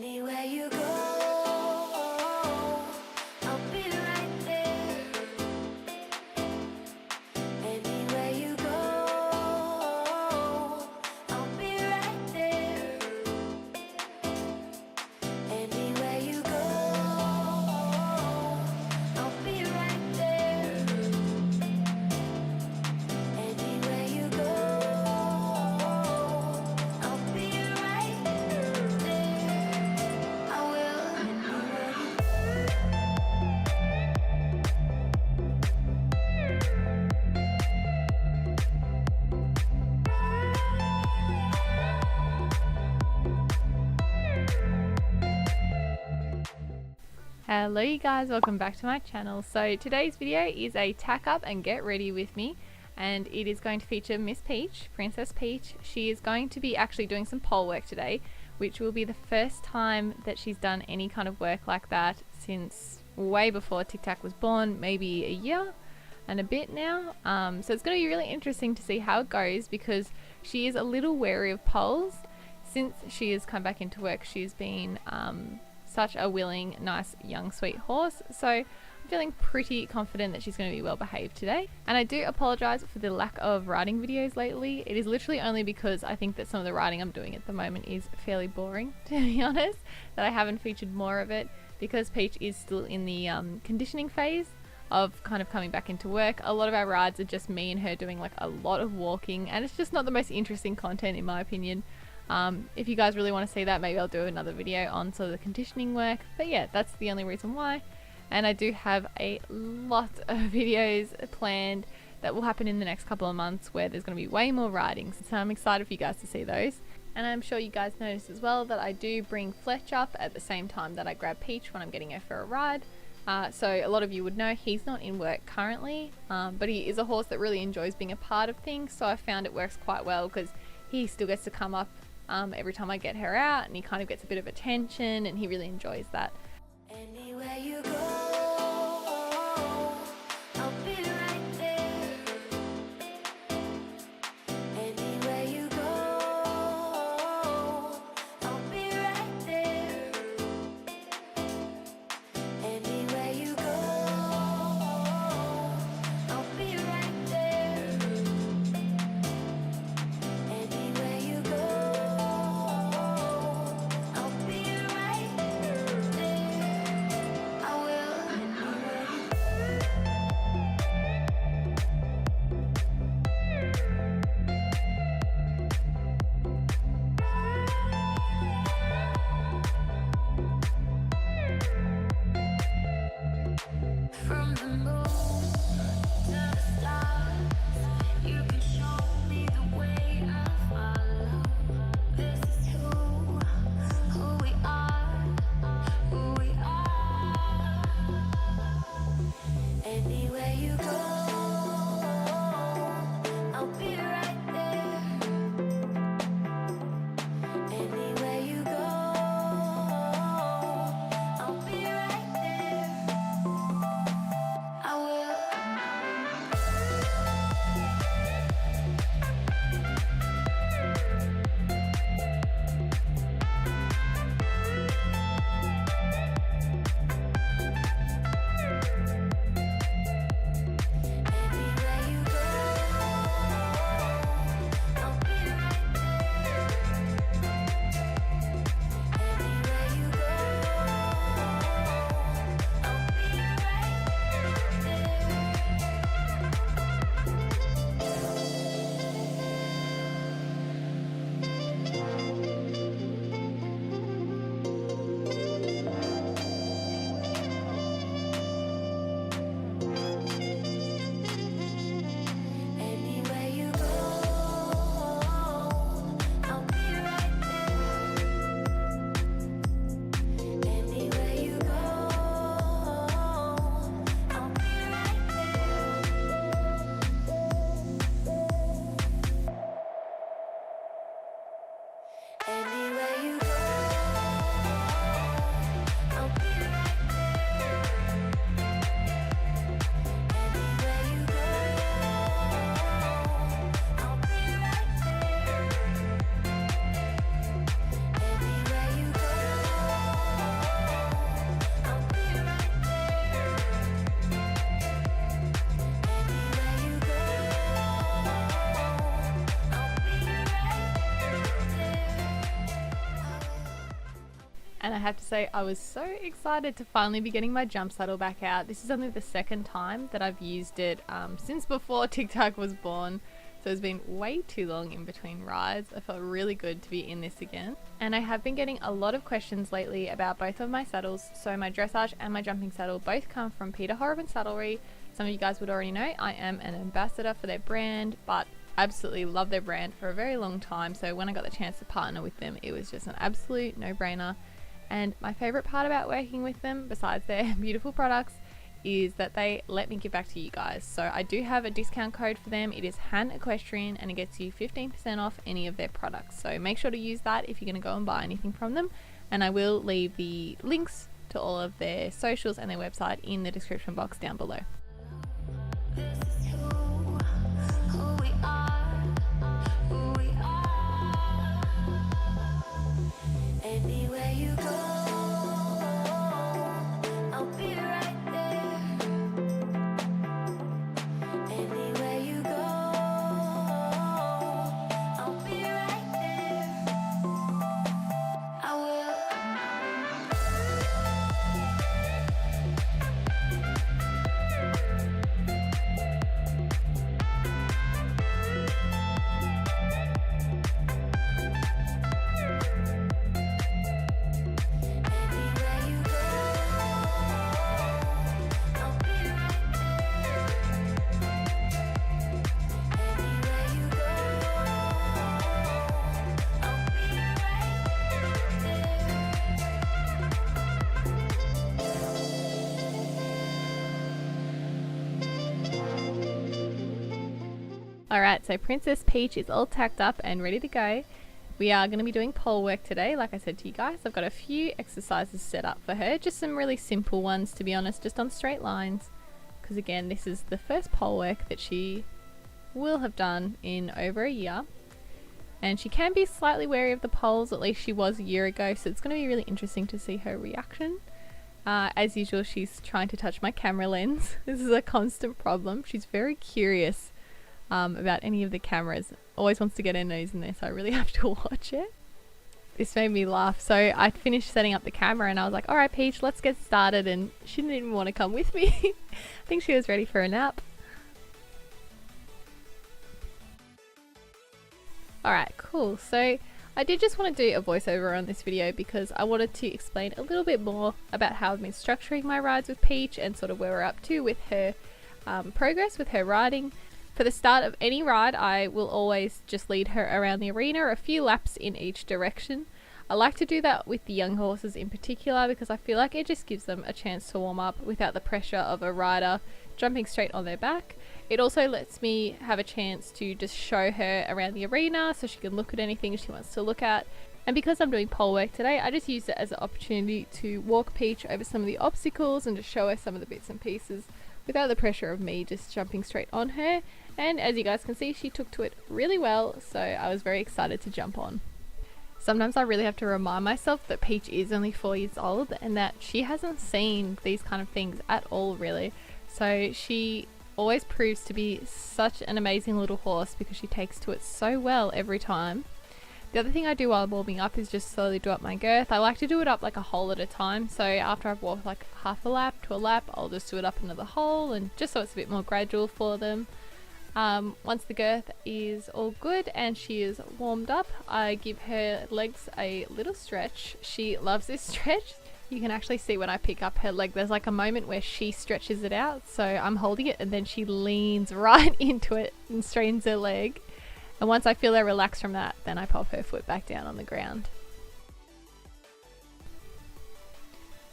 Anywhere you go, I'll be right there. Anywhere you go, I'll be right there. Anywhere you go, I'll be right there. Anywhere you go, I'll be right there. I will. Anywhere you Hello you guys, welcome back to my channel. So today's video is a tack up and get ready with me, and it is going to feature Miss Peach, Princess Peach. She is going to be actually doing some pole work today, which will be the first time that she's done any kind of work like that since way before Tic Tac was born, maybe a year and a bit now. So it's going to be really interesting to see how it goes, because she is a little wary of poles. Since she has come back into work, she's been such a willing, nice, young, sweet horse. So I'm feeling pretty confident that she's going to be well behaved today. And I do apologize for the lack of riding videos lately. It is literally only because I think that some of the riding I'm doing at the moment is fairly boring, to be honest, that I haven't featured more of it, because Peach is still in the conditioning phase of kind of coming back into work. A lot of our rides are just me and her doing like a lot of walking, and it's just not the most interesting content in my opinion. If you guys really want to see that, maybe I'll do another video on sort of the conditioning work, but yeah, that's the only reason why. And I do have a lot of videos planned that will happen in the next couple of months where there's going to be way more riding, so I'm excited for you guys to see those. And I'm sure you guys noticed as well that I do bring Fletch up at the same time that I grab Peach when I'm getting her for a ride. So a lot of you would know he's not in work currently, but he is a horse that really enjoys being a part of things, so I found it works quite well because he still gets to come up every time I get her out, and he kind of gets a bit of attention, and he really enjoys that. Anywhere you go, I'll be right there. Anywhere you go, I'll be right there. Anywhere you go, I'll be right there. Anywhere you go, I'll be right there. I will. And I have to say, I was so excited to finally be getting my jump saddle back out. This is only the second time that I've used it since before TikTok was born. So it's been way too long in between rides. I felt really good to be in this again. And I have been getting a lot of questions lately about both of my saddles. So my dressage and my jumping saddle both come from HOROBIN Saddlery. Some of you guys would already know I am an ambassador for their brand, but absolutely love their brand for a very long time. So when I got the chance to partner with them, it was just an absolute no-brainer. And my favorite part about working with them, besides their beautiful products, is that they let me give back to you guys. So I do have a discount code for them. It is Han Equestrian, and it gets you 15% off any of their products. So make sure to use that if you're going to go and buy anything from them. And I will leave the links to all of their socials and their website in the description box down below. This is who we are, who we are. Anywhere you go, I'll be right there. Anywhere you go, I'll be right there. I will. Anywhere you go, I'll be right there. Anywhere you go, I'll be right Alright, so Princess Peach is all tacked up and ready to go. We are going to be doing pole work today. Like I said to you guys, I've got a few exercises set up for her. Just some really simple ones, to be honest, just on straight lines. Because again, this is the first pole work that she will have done in over a year. And she can be slightly wary of the poles, at least she was a year ago. So it's going to be really interesting to see her reaction. As usual, she's trying to touch my camera lens. This is a constant problem. She's very curious about any of the cameras. Always wants to get her nose in there, so I really have to watch it. This made me laugh. So I finished setting up the camera and I was like, alright Peach, let's get started, and she didn't even want to come with me. I think she was ready for a nap. Alright, cool. So I did just want to do a voiceover on this video because I wanted to explain a little bit more about how I've been structuring my rides with Peach and sort of where we're up to with her progress with her riding. For the start of any ride, I will always just lead her around the arena, a few laps in each direction. I like to do that with the young horses in particular because I feel like it just gives them a chance to warm up without the pressure of a rider jumping straight on their back. It also lets me have a chance to just show her around the arena so she can look at anything she wants to look at. And because I'm doing pole work today, I just used it as an opportunity to walk Peach over some of the obstacles and just show her some of the bits and pieces without the pressure of me just jumping straight on her. And as you guys can see, she took to it really well, so I was very excited to jump on. Sometimes I really have to remind myself that Peach is only 4 years old and that she hasn't seen these kind of things at all really. So she always proves to be such an amazing little horse because she takes to it so well every time. The other thing I do while I'm warming up is just slowly do up my girth. I like to do it up like a hole at a time. So after I've walked like half a lap to a lap, I'll just do it up another hole, and just so it's a bit more gradual for them. Once the girth is all good and she is warmed up, I give her legs a little stretch. She loves this stretch. You can actually see when I pick up her leg, there's like a moment where she stretches it out. So I'm holding it and then she leans right into it and strains her leg. And once I feel her relax from that, then I pop her foot back down on the ground.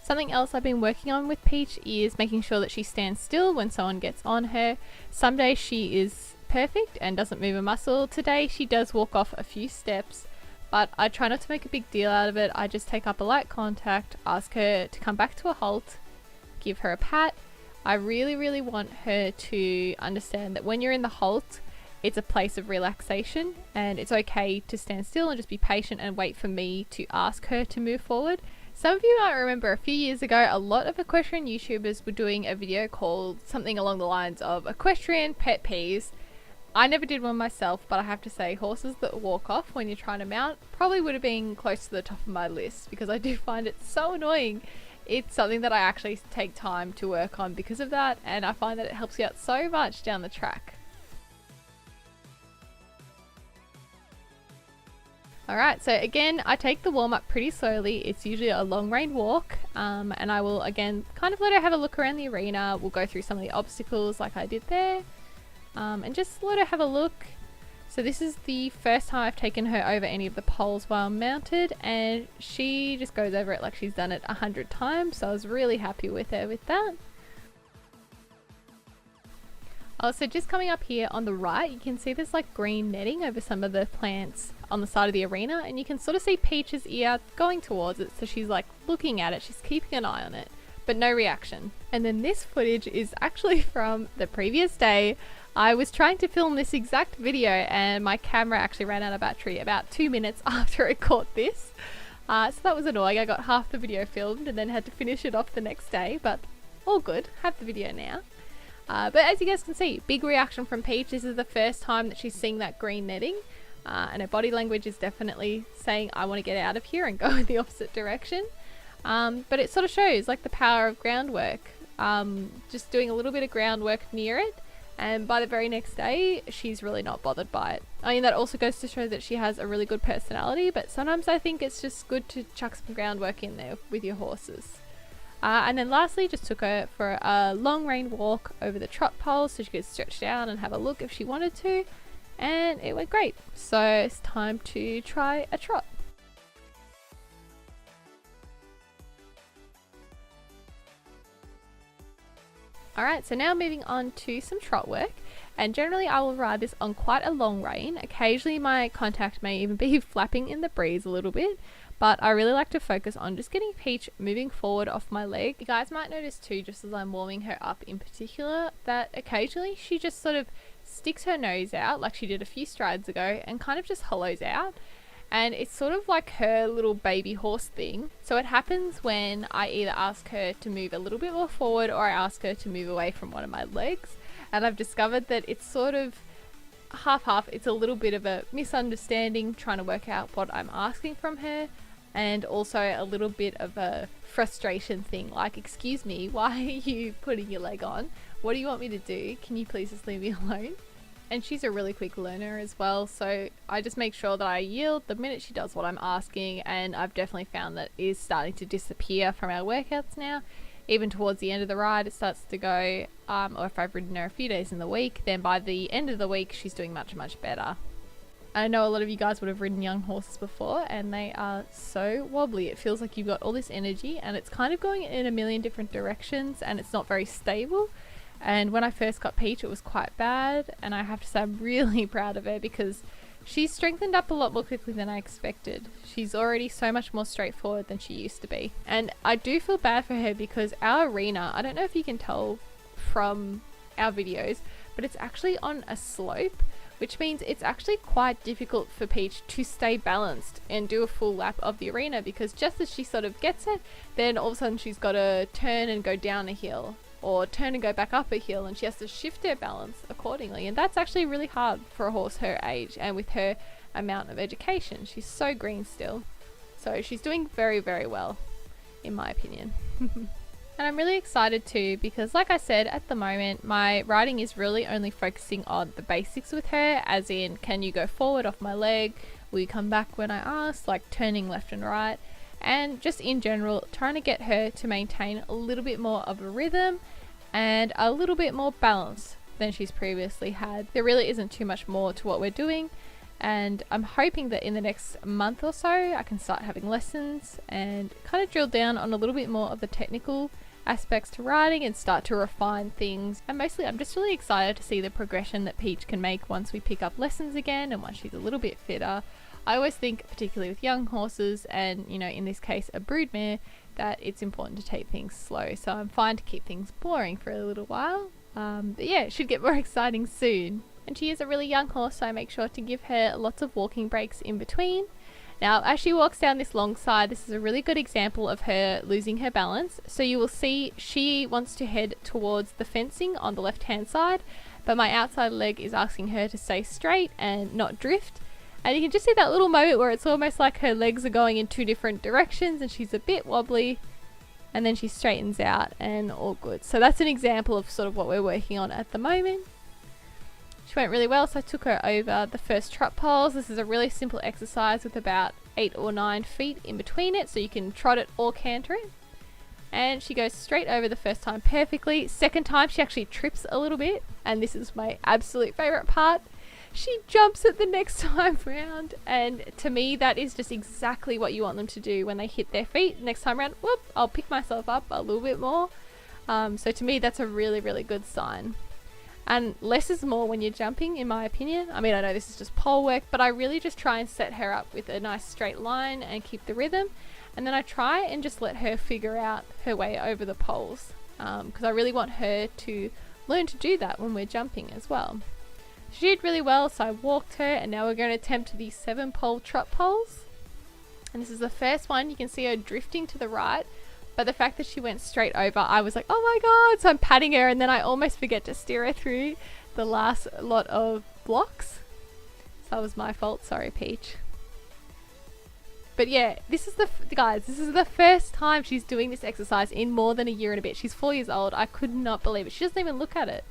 Something else I've been working on with Peach is making sure that she stands still when someone gets on her. Some days she is perfect and doesn't move a muscle. Today she does walk off a few steps, but I try not to make a big deal out of it. I just take up a light contact, ask her to come back to a halt, give her a pat. I really want her to understand that when you're in the halt, it's a place of relaxation and it's okay to stand still and just be patient and wait for me to ask her to move forward. Some of you might remember a few years ago, a lot of equestrian YouTubers were doing a video called something along the lines of Equestrian Pet Peeves. I never did one myself, but I have to say horses that walk off when you're trying to mount probably would have been close to the top of my list, because I do find it so annoying. It's something that I actually take time to work on because of that, and I find that it helps you out so much down the track. Alright, so again, I take the warm up pretty slowly. It's usually a long range walk, and I will again kind of let her have a look around the arena. We'll go through some of the obstacles like I did there, and just let her have a look. So this is the first time I've taken her over any of the poles while mounted, and she just goes over it like she's done it 100 times, so I was really happy with her with that. Also, just coming up here on the right, you can see there's like green netting over some of the plants on the side of the arena, and you can sort of see Peach's ear going towards it, so she's like looking at it, she's keeping an eye on it, but no reaction. And then this footage is actually from the previous day. I was trying to film this exact video and my camera actually ran out of battery about 2 minutes after I caught this. So that was annoying. I got half the video filmed and then had to finish it off the next day, but all good, have the video now. But as you guys can see, big reaction from Peach. This is the first time that she's seeing that green netting, and her body language is definitely saying, I want to get out of here and go in the opposite direction. But it sort of shows like the power of groundwork. Just doing a little bit of groundwork near it, and by the very next day she's really not bothered by it. I mean, that also goes to show that she has a really good personality, but sometimes I think it's just good to chuck some groundwork in there with your horses. And then lastly, just took her for a long range walk over the trot pole so she could stretch down and have a look if she wanted to, and it went great. So it's time to try a trot. Alright, so now moving on to some trot work, and generally I will ride this on quite a long rein. Occasionally my contact may even be flapping in the breeze a little bit, but I really like to focus on just getting Peach moving forward off my leg. You guys might notice too, just as I'm warming her up in particular, that occasionally she just sort of sticks her nose out like she did a few strides ago and kind of just hollows out. And it's sort of like her little baby horse thing. So it happens when I either ask her to move a little bit more forward or I ask her to move away from one of my legs. And I've discovered that it's sort of half-half. It's a little bit of a misunderstanding trying to work out what I'm asking from her, and also a little bit of a frustration thing, like, excuse me, why are you putting your leg on? What do you want me to do? Can you please just leave me alone? And she's a really quick learner as well, so I just make sure that I yield the minute she does what I'm asking, and I've definitely found that it is starting to disappear from our workouts now. Even towards the end of the ride it starts to go, or if I've ridden her a few days in the week, then by the end of the week she's doing much better. I know a lot of you guys would have ridden young horses before, and they are so wobbly. It feels like you've got all this energy and it's kind of going in a million different directions, and it's not very stable. And when I first got Peach it was quite bad, and I have to say I'm really proud of her because she's strengthened up a lot more quickly than I expected. She's already so much more straightforward than she used to be. And I do feel bad for her because our arena, I don't know if you can tell from our videos, but it's actually on a slope, which means it's actually quite difficult for Peach to stay balanced and do a full lap of the arena, because just as she sort of gets it, then all of a sudden she's got to turn and go down a hill, or turn and go back up a hill, and she has to shift her balance accordingly. And that's actually really hard for a horse her age and with her amount of education. She's so green still. So she's doing very well, in my opinion. And I'm really excited too, because like I said, at the moment my riding is really only focusing on the basics with her, as in, can you go forward off my leg, will you come back when I ask, like turning left and right, and just in general trying to get her to maintain a little bit more of a rhythm and a little bit more balance than she's previously had. There really isn't too much more to what we're doing, and I'm hoping that in the next month or so I can start having lessons and kind of drill down on a little bit more of the technical aspects to riding and start to refine things. And mostly I'm just really excited to see the progression that Peach can make once we pick up lessons again and once she's a little bit fitter. I always think, particularly with young horses, and you know, in this case a broodmare, that it's important to take things slow. So I'm fine to keep things boring for a little while, but yeah, it should get more exciting soon. And she is a really young horse, so I make sure to give her lots of walking breaks in between. Now, as she walks down this long side, this is a really good example of her losing her balance. So you will see she wants to head towards the fencing on the left hand side, but my outside leg is asking her to stay straight and not drift. And you can just see that little moment where it's almost like her legs are going in two different directions and she's a bit wobbly, and then she straightens out and all good. So that's an example of sort of what we're working on at the moment. She went really well, so I took her over the first trot poles. This is a really simple exercise with about 8 or 9 feet in between it, so you can trot it or canter it. And she goes straight over the first time perfectly. Second time she actually trips a little bit, and this is my absolute favourite part. She jumps it the next time round, and to me that is just exactly what you want them to do when they hit their feet. Next time round, whoop, I'll pick myself up a little bit more. So to me that's a really, really good sign. And less is more when you're jumping, in my opinion. I mean, I know this is just pole work, but I really just try and set her up with a nice straight line and keep the rhythm. And then I try and just let her figure out her way over the poles, because I really want her to learn to do that when we're jumping as well. She did really well, so I walked her, and now we're going to attempt the 7-pole trot poles. And this is the first one. You can see her drifting to the right, but the fact that she went straight over, I was like, oh my god. So I'm patting her, and then I almost forget to steer her through the last lot of blocks. So that was my fault. Sorry, Peach. But yeah, this is the first time she's doing this exercise in more than a year and a bit. She's 4 years old. I could not believe it. She doesn't even look at it.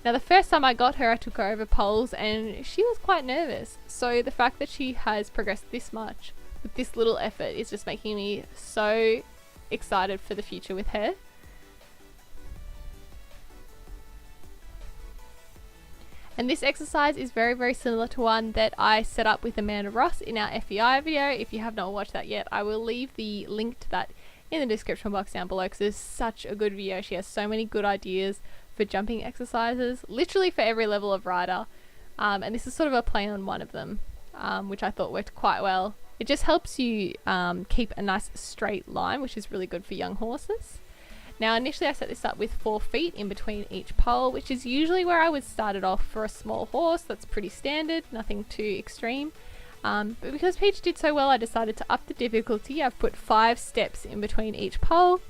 Now, the first time I got her, I took her over poles, and she was quite nervous. So the fact that she has progressed this much with this little effort is just making me so excited for the future with her. And this exercise is very, very similar to one that I set up with Amanda Ross in our FEI video. If you have not watched that yet, I will leave the link to that in the description box down below, because it's such a good video. She has so many good ideas for jumping exercises, literally for every level of rider. And this is sort of a play on one of them, which I thought worked quite well. It just helps you keep a nice straight line, which is really good for young horses. Now, initially I set this up with 4 feet in between each pole, which is usually where I would start it off for a small horse. That's pretty standard, nothing too extreme. But because Peach did so well, I decided to up the difficulty. I've put 5 steps in between each pole,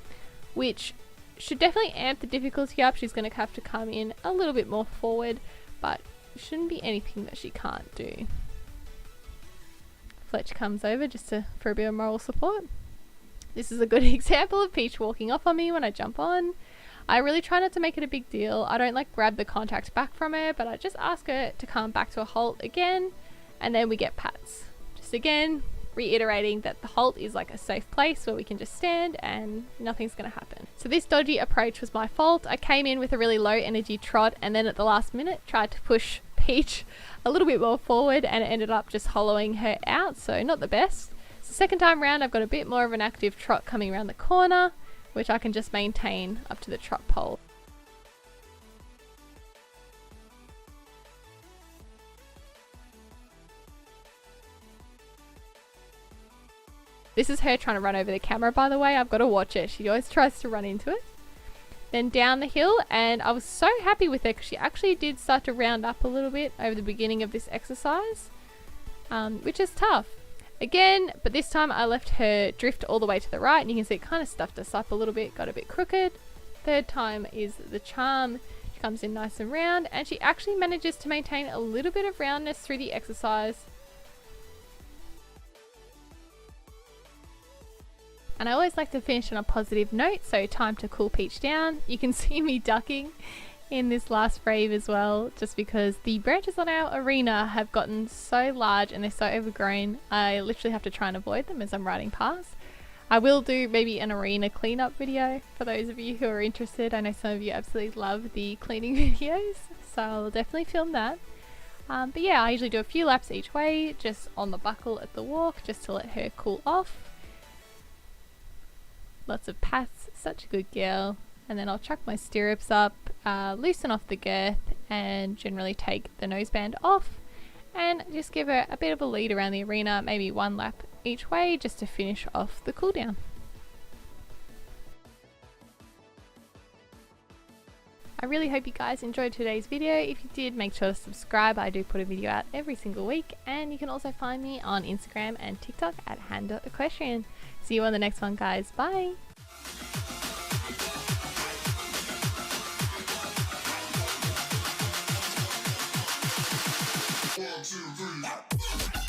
which should definitely amp the difficulty up. She's going to have to come in a little bit more forward, but it shouldn't be anything that she can't do. Fletch comes over just for a bit of moral support. This is a good example of Peach walking off on me when I jump on. I really try not to make it a big deal. I don't like grab the contact back from her, but I just ask her to come back to a halt again, and then we get pats. Just again, reiterating that the halt is like a safe place where we can just stand and nothing's going to happen. So this dodgy approach was my fault. I came in with a really low energy trot, and then at the last minute tried to push Peach a little bit more forward, and it ended up just hollowing her out, so not the best. So second time round I've got a bit more of an active trot coming around the corner, which I can just maintain up to the trot pole. This is her trying to run over the camera, by the way. I've got to watch it. She always tries to run into it. Then down the hill, and I was so happy with her because she actually did start to round up a little bit over the beginning of this exercise, which is tough. Again, but this time I left her drift all the way to the right, and you can see it kind of stuffed us up a little bit, got a bit crooked. Third time is the charm. She comes in nice and round, and she actually manages to maintain a little bit of roundness through the exercise. And I always like to finish on a positive note, so time to cool Peach down. You can see me ducking in this last frame as well, just because the branches on our arena have gotten so large and they're so overgrown. I literally have to try and avoid them as I'm riding past. I will do maybe an arena cleanup video for those of you who are interested. I know some of you absolutely love the cleaning videos, so I'll definitely film that. But yeah, I usually do a few laps each way, just on the buckle at the walk, just to let her cool off. Lots of pats, such a good girl. And then I'll chuck my stirrups up, loosen off the girth, and generally take the noseband off, and just give her a bit of a lead around the arena, maybe 1 lap each way, just to finish off the cooldown. I really hope you guys enjoyed today's video. If you did, make sure to subscribe. I do put a video out every single week, and you can also find me on Instagram and TikTok at hand.equestrian. See you on the next one, guys. Bye! out.